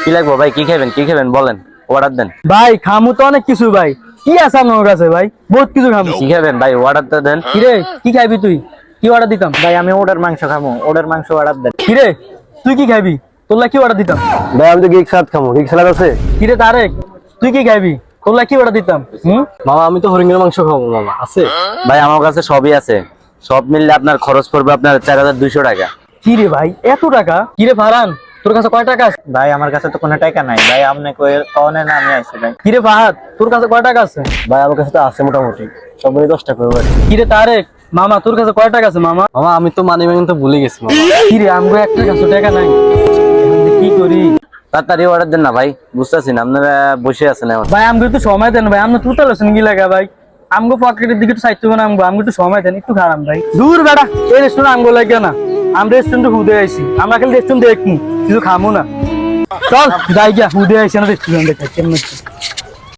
কি লাগবো ভাই? কি খাবেন বলেন, অর্ডার দেন। ভাই খামু তো অনেক কিছু ভাই। কি আছে আপনার কাছে ভাই? বহুত কিছু খামু। কি খাবেন ভাই? অর্ডারটা দেন। কিরে কি খাবি তুই? কি অর্ডার দিতাম? ভাই আমি ওটার মাংস খামো, ওটার মাংস অর্ডার দেন। কিরে তুই কি খাবি? তোর কি অর্ডার দিতাম? ভাই আমি তো গিক সালাদ খামো, গিক সালাদ আছে? কিরে তারেক তুই কি খাবি? তোর কি অর্ডার দিতাম? মামা আমি তো হরিণের মাংস খাবো মামা, আছে? ভাই আমার কাছে সবই আছে, সব মিললে আপনার খরচ পড়বে আপনার 4200 টাকা। কিরে ভাই এত টাকা? কিরে ফারহান তোর কাছে কয় টাকা আছে? ভাই আমার কাছে তো কোনো টাকা নাই ভাই, আপনি কনে না আমি আইছি ভাই। কিরে ফাহাদ তোর কাছে কয় টাকা আছে? ভাই আমার কাছে তো আছে মোটামুটি, সব মিলে 10 টাকা করে। কিরে তারেক মামা তোর কাছে কয় টাকা আছে মামা? মামা আমি তো মানি ব্যাগ তো ভুলে গেছি মামা। কিরে আমগো একটা কাছে টাকা নাই, এখন যে কি করি? তাড়াতাড়ি অর্ডার দেন না ভাই, বুঝতেছি না আপনারা বসে আছেন এখন। ভাই আমগো একটু সময় দেন ভাই, আমরা তুতাল আছেন কি লাগা ভাই? আমগো পকেটের দিকে একটু সাইড হবে না, আমগো একটু সময় দেন, একটু খারাপ ভাই। দূর বেটা, এই রেস্টুরেন্ট আমগো লাগে না, আমরা রেস্টুরেন্টে হুদে আইছি, আমরা খালি রেস্টুরেন্ট দেখি কিছু খামু না। চল যাই গিয়া হুদে আইছি না রেস্টুরেন্টে খাই কেমন।